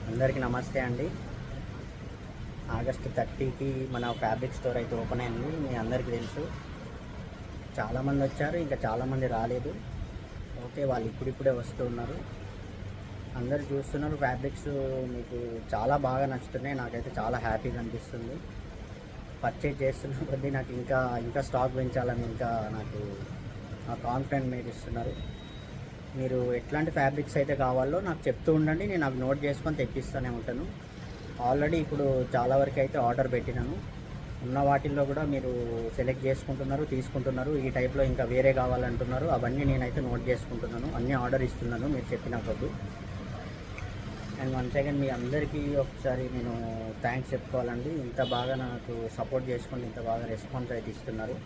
అందరికీ నమస్తే అండి. ఆగస్టు 30కి మన ఫ్యాబ్రిక్ స్టోర్ అయితే ఓపెన్ అయింది. మీ అందరికీ తెలుసు. చాలామంది వచ్చారు, ఇంకా చాలామంది రాలేదు. ఓకే, వాళ్ళు ఇప్పుడిప్పుడే వస్తున్నారు. అందరు చూస్తున్నారు. ఫ్యాబ్రిక్స్ మీకు చాలా బాగా నచ్చుతున్నాయి. నాకైతే చాలా హ్యాపీగా అనిపిస్తుంది. పర్చేజ్ చేస్తున్న కొద్దీ నాకు ఇంకా స్టాక్ పెంచాలని నాకు కాన్ఫిడెంట్ మీరు ఇస్తున్నారు. మీరు ఎట్లాంటి ఫ్యాబ్రిక్స్ అయితే కావాలో నాకు చెప్తూ ఉండండి. నేను అవి నోట్ చేసుకొని తెప్పిస్తూనే ఉంటాను. ఆల్రెడీ ఇప్పుడు చాలా వరకు అయితే ఆర్డర్ పెట్టినాను. ఉన్న వాటిల్లో కూడా మీరు సెలెక్ట్ చేసుకుంటున్నారు, తీసుకుంటున్నారు. ఈ టైప్లో ఇంకా వేరే కావాలంటున్నారు. అవన్నీ నేనైతే నోట్ చేసుకుంటున్నాను. అన్నీ ఆర్డర్ ఇస్తున్నాను మీరు చెప్పిన కొద్ది. అండ్ వన్స్ అగైన్ మీ అందరికీ ఒకసారి నేను థ్యాంక్స్ చెప్పుకోవాలండి. ఇంత బాగా నాకు సపోర్ట్ చేసుకొని ఇంత బాగా రెస్పాన్స్ అయితే ఇస్తున్నారు.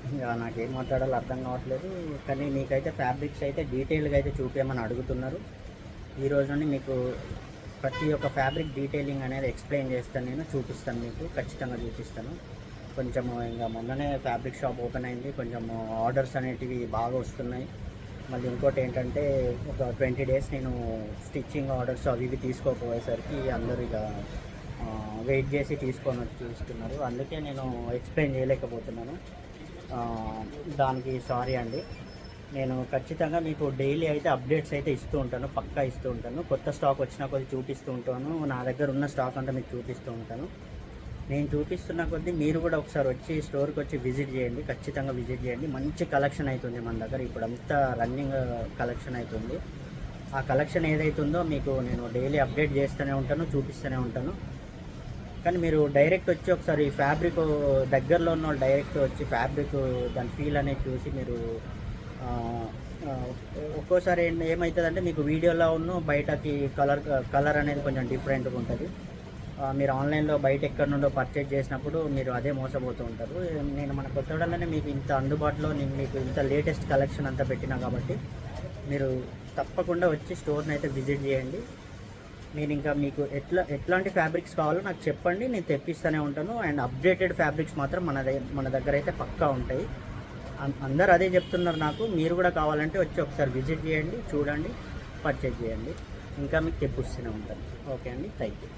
ఇంకా నాకేం మాట్లాడాలో అర్థం కావట్లేదు. కానీ మీకైతే ఫ్యాబ్రిక్స్ అయితే డీటెయిల్గా అయితే చూపించమని అడుగుతున్నారు. ఈరోజు నుండి మీకు ప్రతి ఒక్క ఫ్యాబ్రిక్ డీటెయిలింగ్ అనేది ఎక్స్ప్లెయిన్ చేస్తాను, నేను చూపిస్తాను, మీకు ఖచ్చితంగా చూపిస్తాను. కొంచెము ఇంకా మొన్ననే ఫ్యాబ్రిక్ షాప్ ఓపెన్ అయింది. కొంచెము ఆర్డర్స్ అనేటివి బాగా వస్తున్నాయి. మళ్ళీ ఇంకోటి ఏంటంటే ఒక 20 డేస్ నేను స్టిచ్చింగ్ ఆర్డర్స్ అవి ఇవి తీసుకోకపోయేసరికి అందరూ ఇక వెయిట్ చేసి తీసుకొని వచ్చి చూస్తున్నారు. అందుకే నేను ఎక్స్ప్లెయిన్ చేయలేకపోతున్నాను. దానికి సారీ అండి. నేను ఖచ్చితంగా మీకు డైలీ అయితే అప్డేట్స్ అయితే ఇస్తూ ఉంటాను, పక్కా ఇస్తూ ఉంటాను. కొత్త స్టాక్ వచ్చినా కొద్ది చూపిస్తూ ఉంటాను. నా దగ్గర ఉన్న స్టాక్ అంతా మీకు చూపిస్తూ ఉంటాను. నేను చూపిస్తున్న కొద్దీ మీరు కూడా ఒకసారి వచ్చి స్టోర్కి వచ్చి విజిట్ చేయండి. ఖచ్చితంగా విజిట్ చేయండి. మంచి కలెక్షన్ అవుతుంది మన దగ్గర. ఇప్పుడు అంతా రన్నింగ్ కలెక్షన్ అవుతుంది. ఆ కలెక్షన్ ఏదైతుందో మీకు నేను డైలీ అప్డేట్ చేస్తూనే ఉంటాను, చూపిస్తూనే ఉంటాను. కానీ మీరు డైరెక్ట్ వచ్చి ఒకసారి ఫ్యాబ్రిక్ దగ్గరలో ఉన్న వాళ్ళు డైరెక్ట్ వచ్చి ఫ్యాబ్రిక్ దాని ఫీల్ అనేది చూసి మీరు ఒక్కోసారి ఏమవుతుందంటే మీకు వీడియోలో ఉన్న బయటకి కలర్ అనేది కొంచెం డిఫరెంట్గా ఉంటుంది. మీరు ఆన్లైన్లో బయట ఎక్కడి నుండో పర్చేజ్ చేసినప్పుడు మీరు అదే మోసపోతూ ఉంటారు. నేను మన కొత్తగూడలోనే మీకు ఇంత అందుబాటులో నేను మీకు ఇంత లేటెస్ట్ కలెక్షన్ అంతా పెట్టినా కాబట్టి మీరు తప్పకుండా వచ్చి స్టోర్ని అయితే విజిట్ చేయండి. నేను ఇంకా మీకు ఎట్లాంటి ఫ్యాబ్రిక్స్ కావాలో నాకు చెప్పండి, నేను తెప్పిస్తూనే ఉంటాను. అండ్ అప్డేటెడ్ ఫ్యాబ్రిక్స్ మాత్రం మన దగ్గర అయితే పక్కా ఉంటాయి. అందరు అదే చెప్తున్నారు నాకు. మీరు కూడా కావాలంటే వచ్చి ఒకసారి విజిట్ చేయండి, చూడండి, పర్చేజ్ చేయండి. ఇంకా మీకు తెప్పిస్తూనే ఉంటాను. ఓకే అండి, థ్యాంక్ యూ.